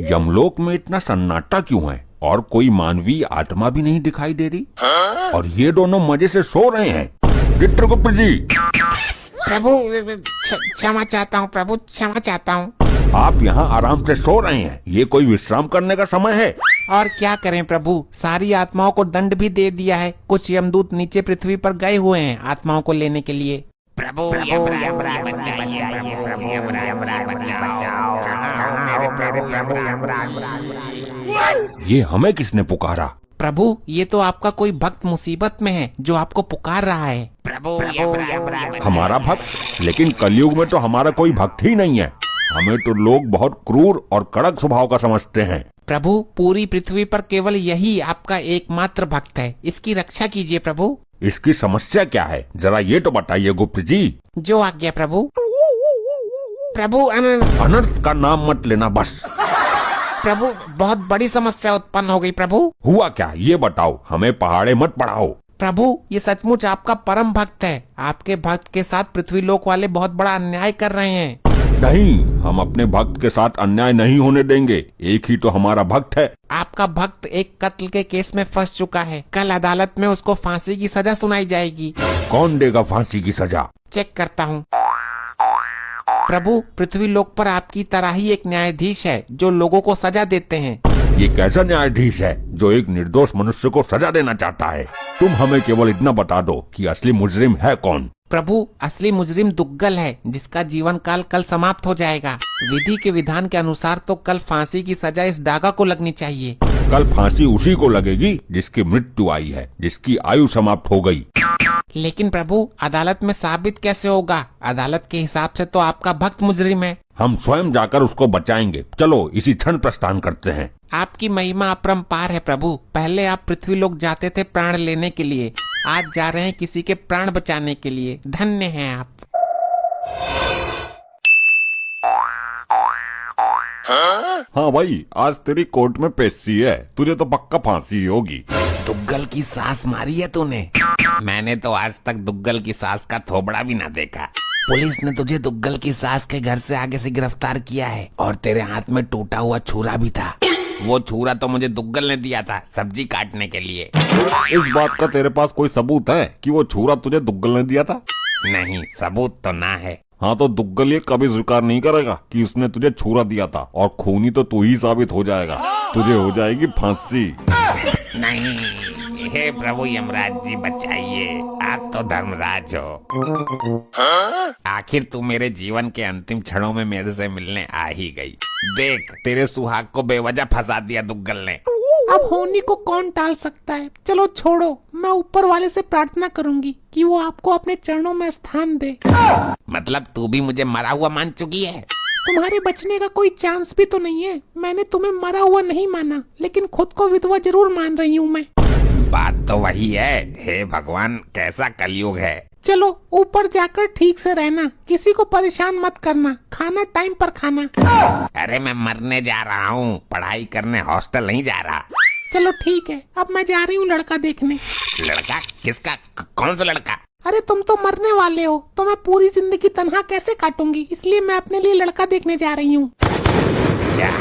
यमलोक में इतना सन्नाटा क्यों है और कोई मानवीय आत्मा भी नहीं दिखाई दे रही? और ये दोनों मजे से सो रहे हैं। चित्रगुप्त जी। प्रभु क्षमा चाहता हूँ प्रभु, क्षमा चाहता हूँ। आप यहाँ आराम से सो रहे हैं, ये कोई विश्राम करने का समय है? और क्या करें प्रभु, सारी आत्माओं को दंड भी दे दिया है। कुछ यमदूत नीचे पृथ्वी पर गए हुए हैं आत्माओं को लेने के लिए। प्रभु ये हमें किसने पुकारा? प्रभु ये तो आपका कोई भक्त मुसीबत में है जो आपको पुकार रहा है। प्रभु हमारा भक्त? लेकिन कलयुग में तो हमारा कोई भक्त ही नहीं है। हमें तो लोग बहुत क्रूर और कड़क स्वभाव का समझते हैं। प्रभु पूरी पृथ्वी पर केवल यही आपका एकमात्र भक्त है, इसकी रक्षा कीजिए प्रभु। इसकी समस्या क्या है, जरा ये तो बताइए गुप्त जी। जो आज्ञा प्रभु। प्रभु अनर्थ का नाम मत लेना बस। प्रभु बहुत बड़ी समस्या उत्पन्न हो गई प्रभु। हुआ क्या ये बताओ, हमें पहाड़े मत पढ़ाओ। प्रभु ये सचमुच आपका परम भक्त है। आपके भक्त के साथ पृथ्वी लोक वाले बहुत बड़ा अन्याय कर रहे हैं। नहीं, हम अपने भक्त के साथ अन्याय नहीं होने देंगे। एक ही तो हमारा भक्त है। आपका भक्त एक कत्ल के केस में फंस चुका है। कल अदालत में उसको फांसी की सजा सुनाई जाएगी। कौन देगा फांसी की सजा? चेक करता हूँ। प्रभु पृथ्वी लोक पर आपकी तरह ही एक न्यायाधीश है जो लोगों को सजा देते हैं। ये कैसा न्यायाधीश है जो एक निर्दोष मनुष्य को सजा देना चाहता है? तुम हमें केवल इतना बता दो कि असली मुजरिम है कौन? प्रभु असली मुजरिम दुग्गल है जिसका जीवन काल कल समाप्त हो जाएगा। विधि के विधान के अनुसार तो कल फांसी की सजा इस डागा को लगनी चाहिए। कल फांसी उसी को लगेगी जिसकी मृत्यु आई है, जिसकी आयु समाप्त हो गई। लेकिन प्रभु अदालत में साबित कैसे होगा? अदालत के हिसाब से तो आपका भक्त मुजरिम है। हम स्वयं जाकर उसको बचाएंगे। चलो इसी क्षण प्रस्थान करते हैं। आपकी महिमा अपरंपार है प्रभु। पहले आप पृथ्वी लोक जाते थे प्राण लेने के लिए, आज जा रहे हैं किसी के प्राण बचाने के लिए। धन्य हैं आप। हाँ भाई, आज तेरी कोर्ट में पेशी है, तुझे तो पक्का फांसी होगी। दुग्गल की सास मारी है तूने? मैंने तो आज तक दुग्गल की सास का थोबड़ा भी ना देखा। पुलिस ने तुझे दुग्गल की सास के घर से आगे से गिरफ्तार किया है और तेरे हाथ में टूटा हुआ छुरा भी था। वो छुरा तो मुझे दुग्गल ने दिया था सब्जी काटने के लिए। इस बात का तेरे पास कोई सबूत है कि वो छुरा तुझे दुग्गल ने दिया था? नहीं, सबूत तो ना है। हाँ तो दुग्गल ये कभी स्वीकार नहीं करेगा कि उसने तुझे छुरा दिया था, और खूनी तो तू ही साबित हो जाएगा। तुझे हो जाएगी फांसी। नहीं, हे प्रभु यमराज जी बचाइए, आप तो धर्मराज हो। आखिर तू मेरे जीवन के अंतिम क्षणों में मेरे से मिलने आ ही गई। देख, तेरे सुहाग को बेवजह फंसा दिया दुग्गल ने। अब होनी को कौन टाल सकता है? चलो छोड़ो, मैं ऊपर वाले से प्रार्थना करूंगी कि वो आपको अपने चरणों में स्थान दे। मतलब तू भी मुझे मरा हुआ मान चुकी है? तुम्हारे बचने का कोई चांस भी तो नहीं है। मैंने तुम्हें मरा हुआ नहीं माना, लेकिन खुद को विधवा जरूर मान रही हूँ मैं। बात तो वही है। हे भगवान, कैसा कलयुग है। चलो ऊपर जाकर ठीक से रहना, किसी को परेशान मत करना, खाना टाइम पर खाना। अरे मैं मरने जा रहा हूँ, पढ़ाई करने हॉस्टल नहीं जा रहा। चलो ठीक है, अब मैं जा रही हूँ लड़का देखने। लड़का? किसका? कौन सा लड़का? अरे तुम तो मरने वाले हो, तो मैं पूरी जिंदगी तन्हा कैसे काटूंगी, इसलिए मैं अपने लिए लड़का देखने जा रही हूँ। क्या?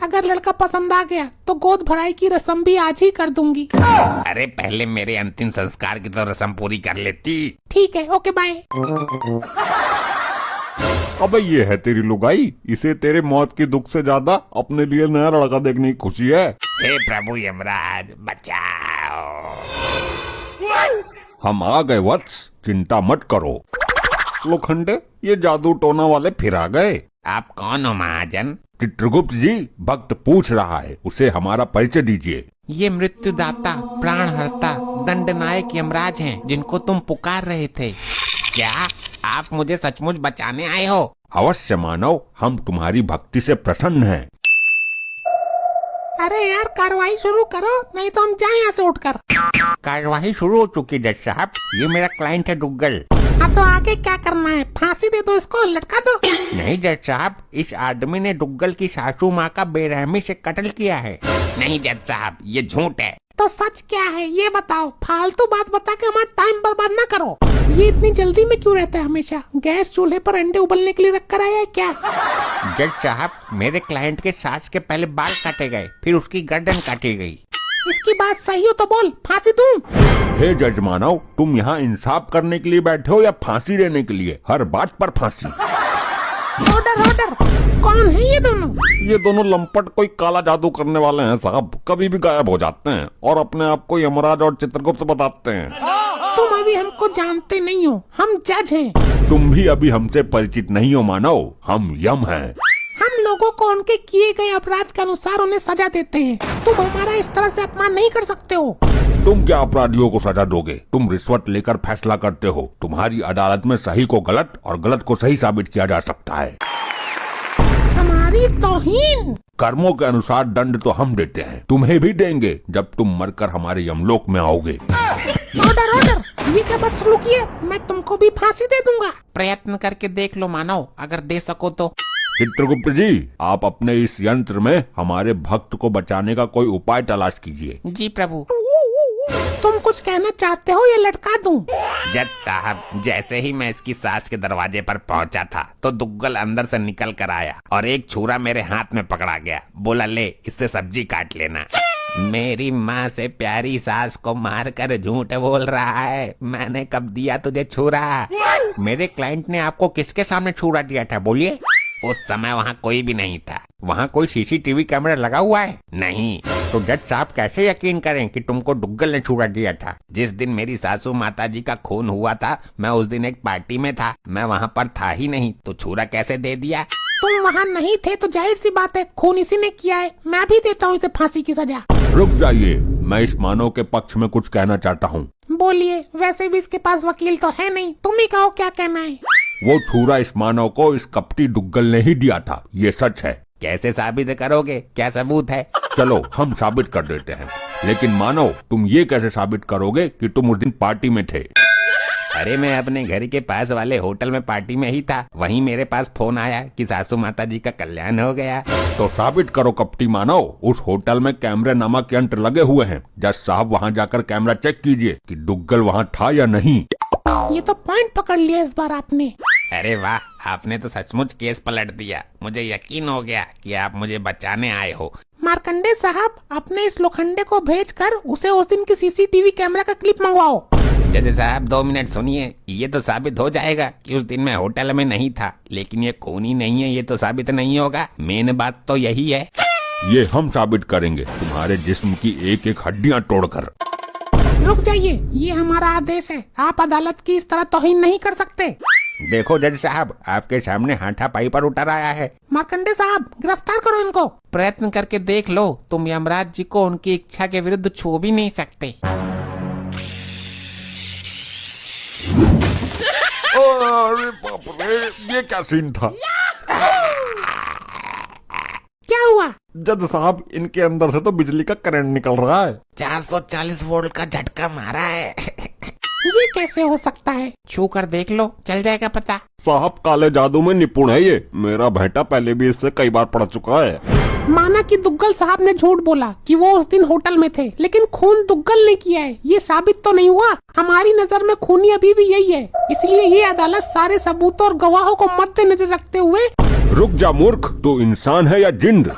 अगर लड़का पसंद आ गया तो गोद भराई की रस्म भी आज ही कर दूंगी। अरे पहले मेरे अंतिम संस्कार की तो रस्म पूरी कर लेती। ठीक है, ओके बाय। अबे ये है तेरी लुगाई, इसे तेरे मौत की दुख से ज्यादा अपने लिए नया लड़का देखने की खुशी है। हे प्रभु यमराज बचाओ। हम आ गए वत्स, चिंता मत करो। लोखंडे, ये जादू टोना वाले फिर आ गए। आप कौन हो महाजन? चित्रगुप्त जी, भक्त पूछ रहा है, उसे हमारा परिचय दीजिए। ये मृत्युदाता, प्राणहर्ता, दंडनायक यमराज हैं जिनको तुम पुकार रहे थे। क्या आप मुझे सचमुच बचाने आए हो? अवश्य मानव, हम तुम्हारी भक्ति से प्रसन्न हैं। अरे यार कार्रवाई शुरू करो, नहीं तो हम जाएं यहाँ से उठकर। कार्यवाही शुरू हो चुकी जज साहब, ये मेरा क्लाइंट है दुग्गल। हाँ तो आगे क्या करना है? फांसी दे दो इसको, लटका दो। नहीं जज साहब, इस आदमी ने दुग्गल की सासू माँ का बेरहमी से कत्ल किया है। नहीं जज साहब, ये झूठ है। तो सच क्या है ये बताओ, फालतू बात बता के हमारा टाइम बर्बाद ना करो। ये इतनी जल्दी में क्यों रहता है हमेशा? गैस चूल्हे पर अंडे उबलने के लिए रख कर आया है क्या? जज साहब, मेरे क्लाइंट के सास के पहले बाल काटे गए, फिर उसकी गर्दन काटी गई। इसकी बात सही हो तो बोल, फांसी दूं? हे जज मानव, तुम यहाँ इंसाफ करने के लिए बैठे हो या फांसी देने के लिए? हर बात पर फांसी। Order order. कौन है ये दोनों? ये दोनों लंपट कोई काला जादू करने वाले हैं साहब। कभी भी गायब हो जाते हैं और अपने आप को यमराज और चित्रगुप्त बताते हैं। तुम अभी हमको जानते नहीं हो, हम जज हैं। तुम भी अभी हमसे परिचित नहीं हो मानव, हम यम हैं। हम लोगों को उनके किए गए अपराध के अनुसार उन्हें सजा देते हैं। तुम हमारा इस तरह से अपमान नहीं कर सकते हो। तुम क्या अपराधियों को सजा दोगे? तुम रिश्वत लेकर फैसला करते हो। तुम्हारी अदालत में सही को गलत और गलत को सही साबित किया जा सकता है। हमारी तौहीन। कर्मों के अनुसार दंड तो हम देते हैं, तुम्हें भी देंगे जब तुम मरकर हमारे यमलोक में आओगे। Order order. ये क्या बदसलूकी है? मैं तुमको भी फांसी दे दूंगा। प्रयत्न करके देख लो मानव, अगर दे सको तो। चित्रगुप्त जी, आप अपने इस यंत्र में हमारे भक्त को बचाने का कोई उपाय तलाश कीजिए। जी प्रभु। तुम कुछ कहना चाहते हो या लटका दूं? जज साहब, जैसे ही मैं इसकी सास के दरवाजे पर पहुंचा था तो दुग्गल अंदर से निकल कर आया और एक छुरा मेरे हाथ में पकड़ा गया। बोला, ले इससे सब्जी काट लेना। मेरी माँ से प्यारी सास को मारकर झूठ बोल रहा है। मैंने कब दिया तुझे छुरा? मेरे क्लाइंट ने आपको किसके सामने छुरा दिया था, बोलिए? उस समय वहाँ कोई भी नहीं था। वहाँ कोई सीसीटीवी कैमरा लगा हुआ है? नहीं। तो जज साहब कैसे यकीन करें कि तुमको दुग्गल ने छुरा दिया था? जिस दिन मेरी सासू माता जी का खून हुआ था, मैं उस दिन एक पार्टी में था। मैं वहाँ पर था ही नहीं, तो छुरा कैसे दे दिया? तुम वहाँ नहीं थे तो जाहिर सी बात है खून इसी ने किया है। मैं भी देता हूँ इसे फांसी की सजा। रुक जाइए, मैं इस मानव के पक्ष में कुछ कहना चाहता हूँ। बोलिए। वैसे भी इसके पास वकील तो है नहीं, तुम ही कहो क्या कहना है। वो छुरा इस मानव को इस कपटी दुग्गल ने ही दिया था, ये सच है। कैसे साबित करोगे? क्या सबूत है? चलो हम साबित कर देते हैं, लेकिन मानव तुम ये कैसे साबित करोगे कि तुम उस दिन पार्टी में थे? अरे मैं अपने घर के पास वाले होटल में पार्टी में ही था। वहीं मेरे पास फोन आया कि सासू माता जी का कल्याण हो गया। तो साबित करो कपटी मानव। उस होटल में कैमरे नामक यंत्र लगे हुए हैं। जज साहब, वहाँ जाकर कैमरा चेक कीजिए कि दुग्गल वहाँ था या नहीं। ये तो पॉइंट पकड़ लिया इस बार आपने। अरे वाह, आपने तो सचमुच केस पलट दिया। मुझे यकीन हो गया कि आप मुझे बचाने आए हो। मार्कंडे साहब, अपने इस लोखंडे को भेजकर उसे उस दिन की सीसीटीवी कैमरा का क्लिप मंगवाओ। जज साहब 2 मिनट सुनिए। ये तो साबित हो जाएगा कि उस दिन मैं होटल में नहीं था, लेकिन ये खून ही नहीं है, ये तो साबित नहीं होगा। मेन बात तो यही है। ये हम साबित करेंगे, तुम्हारे जिस्म की एक एक हड्डियाँ तोड़कर। रुक जाइए, ये हमारा आदेश है। आप अदालत की इस तरह तौहीन नहीं कर सकते। देखो जज साहब, आपके सामने हाथापाई पर उतर आया है। मार्कंडे साहब, गिरफ्तार करो इनको। प्रयत्न करके देख लो, तुम यमराज जी को उनकी इच्छा के विरुद्ध छू भी नहीं सकते। अरे बाप रे, ये क्या सीन था? क्या हुआ? जज साहब, इनके अंदर से तो बिजली का करंट निकल रहा है। 440 वोल्ट का झटका मारा है। ये कैसे हो सकता है? छू कर देख लो, चल जाएगा पता। साहब काले जादू में निपुण है ये। मेरा बेटा पहले भी इससे कई बार पढ़ चुका है। माना कि दुग्गल साहब ने झूठ बोला कि वो उस दिन होटल में थे, लेकिन खून दुग्गल ने किया है, ये साबित तो नहीं हुआ। हमारी नजर में खूनी अभी भी यही है, इसलिए ये अदालत सारे सबूतों और गवाहों को मद्देनजर रखते हुए। रुक जा मूर्ख, तू इंसान है या जिंद?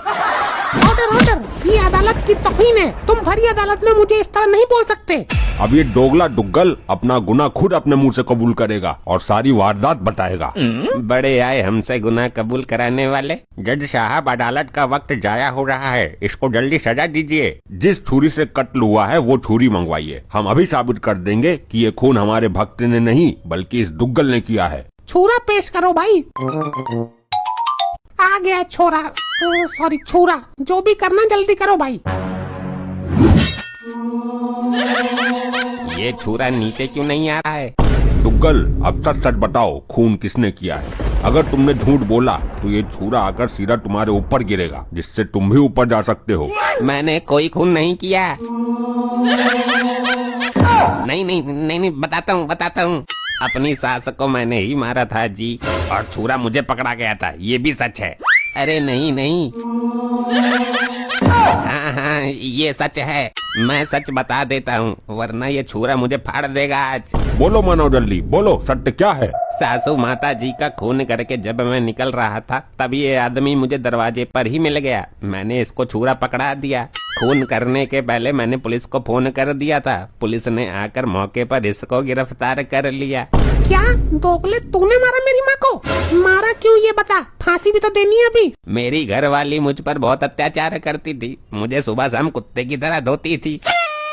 Order order. ये अदालत की तौहीन है। तुम भरी अदालत में मुझे इस तरह नहीं बोल सकते। अब ये दोगला दुग्गल अपना गुनाह खुद अपने मुंह से कबूल करेगा और सारी वारदात बताएगा। बड़े आए हमसे गुनाह कबूल कराने वाले। जज साहब, अदालत का वक्त जाया हो रहा है, इसको जल्दी सजा दीजिए। जिस छुरी से कत्ल हुआ है वो छुरी मंगवाइए। हम अभी साबित कर देंगे कि ये खून हमारे भक्त ने नहीं बल्कि इस दुग्गल ने किया है। छुरा पेश करो भाई। आ गया छोरा, सॉरी छुरा। जो भी करना जल्दी करो भाई। ये छुरा नीचे क्यों नहीं आ रहा है? दुग्गल, अब सच सच बताओ, खून किसने किया है? अगर तुमने झूठ बोला तो ये छुरा आकर सीधा तुम्हारे ऊपर गिरेगा, जिससे तुम भी ऊपर जा सकते हो। मैंने कोई खून नहीं किया। नहीं, बताता हूँ। अपनी सास को मैंने ही मारा था जी, और छुरा मुझे पकड़ा गया था, ये भी सच है। अरे नहीं, हाँ, ये सच है, मैं सच बता देता हूँ, वरना ये छुरा मुझे फाड़ देगा आज। बोलो मानव जल्दी, बोलो सत्य क्या है? सासू माता जी का खून करके जब मैं निकल रहा था तब ये आदमी मुझे दरवाजे पर ही मिल गया। मैंने इसको छुरा पकड़ा दिया। खून करने के पहले मैंने पुलिस को फोन कर दिया था। पुलिस ने आकर मौके पर इसको गिरफ्तार कर लिया। क्या दोगले, तूने मारा मेरी माँ को? मारा क्यों ये बता, फांसी भी तो देनी है अभी। मेरी घरवाली मुझ पर बहुत अत्याचार करती थी, मुझे सुबह शाम कुत्ते की तरह धोती थी।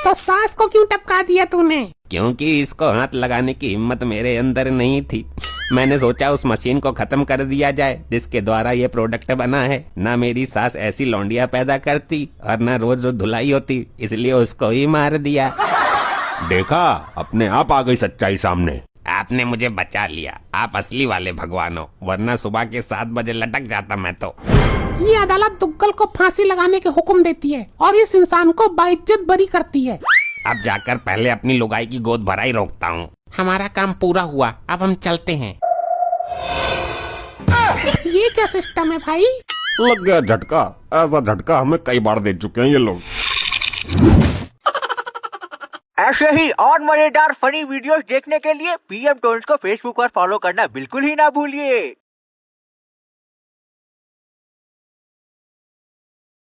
तो सास को क्यों टपका दिया तूने? क्योंकि इसको हाथ लगाने की हिम्मत मेरे अंदर नहीं थी। मैंने सोचा उस मशीन को खत्म कर दिया जाए जिसके द्वारा ये प्रोडक्ट बना है। ना मेरी सास ऐसी लौंडिया पैदा करती और ना रोज रोज धुलाई होती, इसलिए उसको ही मार दिया। देखा, अपने आप आ गई सच्चाई सामने। आपने मुझे बचा लिया, आप असली वाले भगवान हो, वरना सुबह के 7 बजे लटक जाता मैं तो। ये अदालत दुग्गल को फांसी लगाने के हुक्म देती है और इस इंसान को बाइज्जत बरी करती है। अब जाकर पहले अपनी लुगाई की गोद भराई रोकता हूँ। हमारा काम पूरा हुआ, अब हम चलते हैं। ये क्या सिस्टम है भाई? लग गया झटका। ऐसा झटका हमें कई बार दे चुके हैं ये लोग। ऐसे ही और मजेदार फनी वीडियोस देखने के लिए पीएम टोन्स को फेसबुक पर फॉलो करना बिल्कुल ही ना भूलिए।